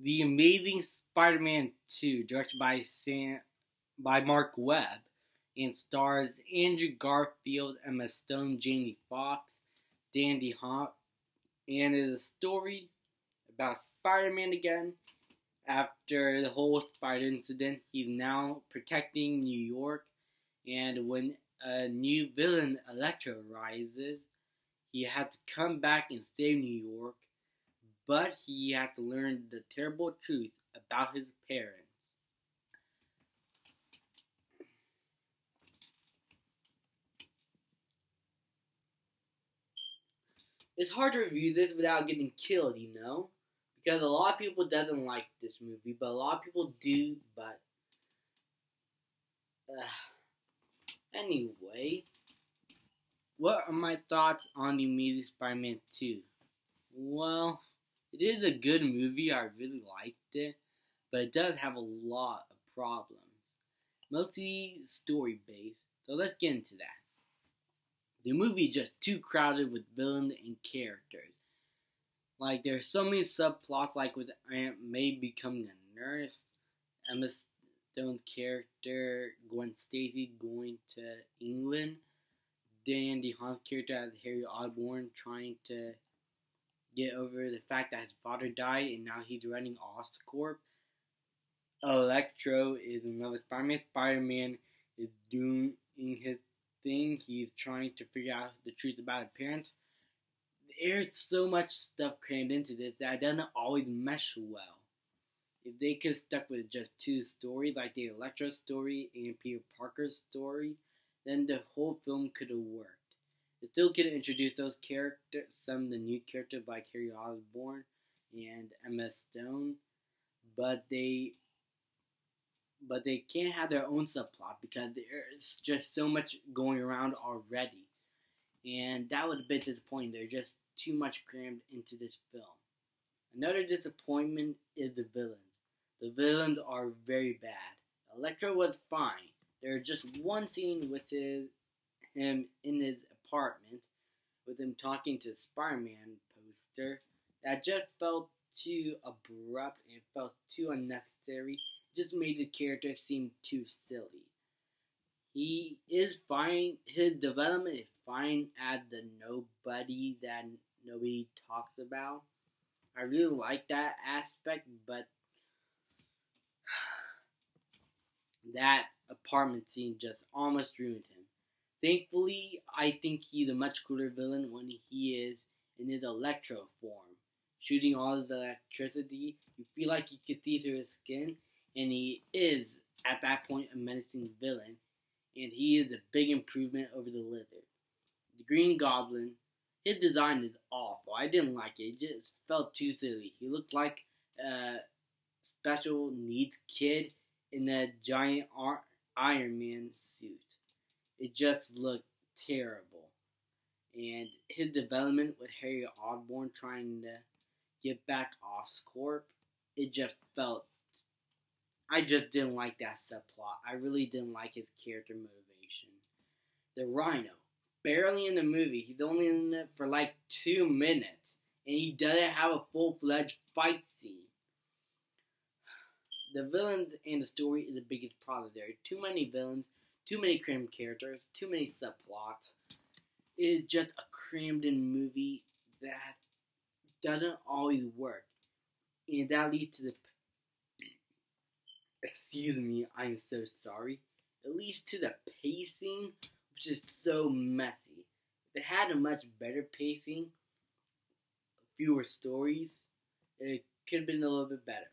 The Amazing Spider-Man 2, directed by Mark Webb, and stars Andrew Garfield, Emma Stone, Jamie Foxx, Dandy Hop, and is a story about Spider-Man again. After the whole Spider incident, he's now protecting New York, and when a new villain, Electro, arises, he had to come back and save New York, but he had to learn the terrible truth about his parents. It's hard to review this without getting killed, because a lot of people doesn't like this movie, but a lot of people do. But anyway, what are my thoughts on the Amazing Spider-Man 2? Well, it is a good movie. I really liked it, but it does have a lot of problems, mostly story based. So let's get into that. The movie is just too crowded with villains and characters. Like, there's so many subplots, like with Aunt May becoming a nurse, Emma Stone's character, Gwen Stacy, going to England, Dan DeHaan's character as Harry Osborn trying to get over the fact that his father died and now he's running Oscorp. Electro is another Spider-Man. Spider-Man is doing his thing. He's trying to figure out the truth about his parents. There's so much stuff crammed into this that it doesn't always mesh well. If they could have stuck with just two stories, like the Electro story and Peter Parker's story, then the whole film could have worked. They still could have introduced those characters, some of the new characters like Harry Osborn and Emma Stone, but they can't have their own subplot because there's just so much going around already. And that was a bit disappointing. There's just too much crammed into this film. Another disappointment is the villains. The villains are very bad. Electro was fine. There's just one scene with him in his apartment, with him talking to the Spider-Man poster, that just felt too abrupt and felt too unnecessary. Just made the character seem too silly. He is fine. His development is fine as the nobody that nobody talks about. I really like that aspect, but that apartment scene just almost ruined him. Thankfully, I think he's a much cooler villain when he is in his Electro form. Shooting all his electricity, you feel like you can see through his skin, and he is, at that point, a menacing villain, and he is a big improvement over the Lizard. The Green Goblin, his design is awful. I didn't like it. It just felt too silly. He looked like a special needs kid in a giant Iron Man suit. It just looked terrible. And his development with Harry Osborn trying to get back Oscorp, it just felt... I just didn't like that subplot. I really didn't like his character motivation. The Rhino, barely in the movie. He's only in it for like 2 minutes. And he doesn't have a full-fledged fight scene. The villains and the story is the biggest problem there. Too many villains, too many crammed characters, too many subplots. It is just a crammed-in movie that doesn't always work. And that leads to the... Excuse me, I'm so sorry. It leads to the pacing, which is so messy. If it had a much better pacing, fewer stories, it could have been a little bit better.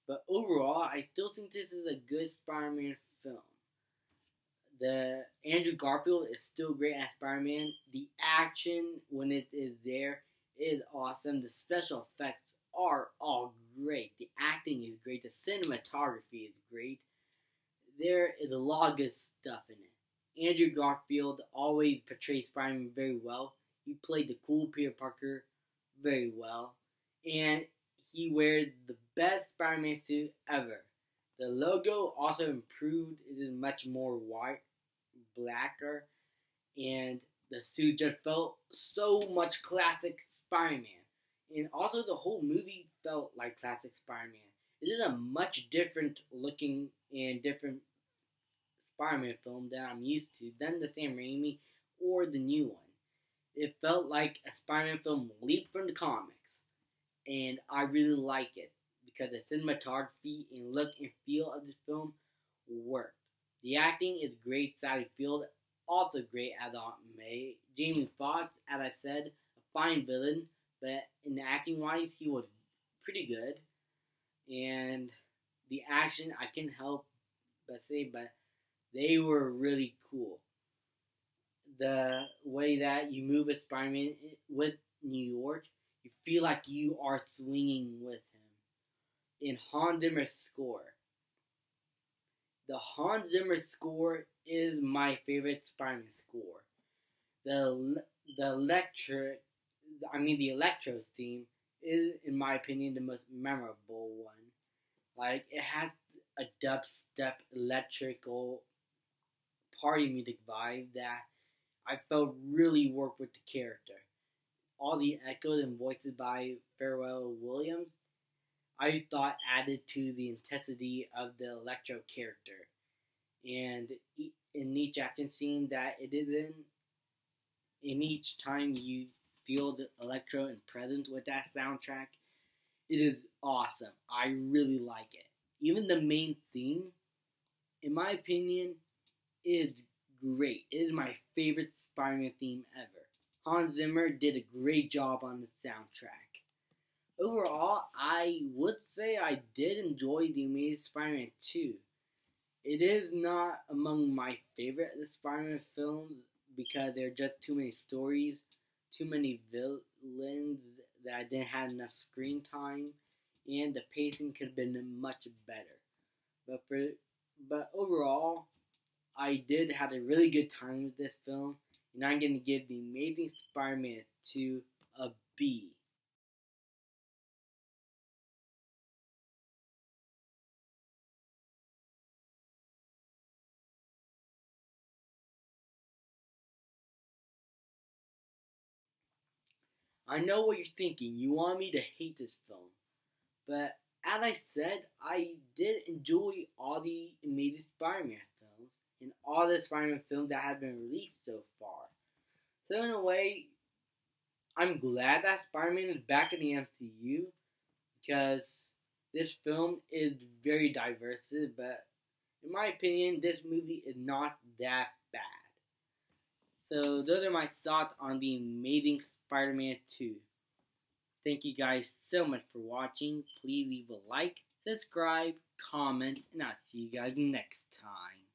But overall, I still think this is a good Spider-Man film. The Andrew Garfield is still great as Spider-Man. The action, when it is there, is awesome. The special effects are all great. The acting is great. The cinematography is great. There is a lot of good stuff in it. Andrew Garfield always portrays Spider-Man very well. He played the cool Peter Parker very well. And he wears the best Spider-Man suit ever. The logo also improved. It is much more white, blacker. And the suit just felt so much classic Spider-Man. And also the whole movie felt like classic Spider-Man. It is a much different looking and different Spider-Man film that I'm used to than the Sam Raimi or the new one. It felt like a Spider-Man film leaped from the comics, and I really like it because the cinematography and look and feel of this film worked. The acting is great. Sally Field also great as Aunt May. Jamie Foxx, as I said, a fine villain, but in acting wise, he was pretty good. And the action, I can't help but say, but they were really cool. The way that you move as Spider-Man with New York, you feel like you are swinging with him. In Hans Zimmer's score, the Hans Zimmer score is my favorite Spider-Man score. The Electro's theme is, in my opinion, the most memorable one. Like, it has a dubstep electrical party music vibe that I felt really worked with the character. All the echoes and voices by Pharrell Williams, I thought added to the intensity of the Electro character. And in each action scene that it is in each time you feel the Electro and presence with that soundtrack, it is awesome. I really like it. Even the main theme, in my opinion, is great. It is my favorite Spider-Man theme ever. Hans Zimmer did a great job on the soundtrack. Overall, I would say I did enjoy The Amazing Spider-Man 2. It is not among my favorite of the Spider-Man films because there are just too many stories, too many villains that I didn't have enough screen time, and the pacing could have been much better. But overall, I did have a really good time with this film, and I'm going to give The Amazing Spider-Man 2 a B. I know what you're thinking. You want me to hate this film. But as I said, I did enjoy all the Amazing Spider-Man films and all the Spider-Man films that have been released so far. So in a way, I'm glad that Spider-Man is back in the MCU because this film is very diverse, but in my opinion, this movie is not that bad. So those are my thoughts on The Amazing Spider-Man 2. Thank you guys so much for watching. Please leave a like, subscribe, comment, and I'll see you guys next time.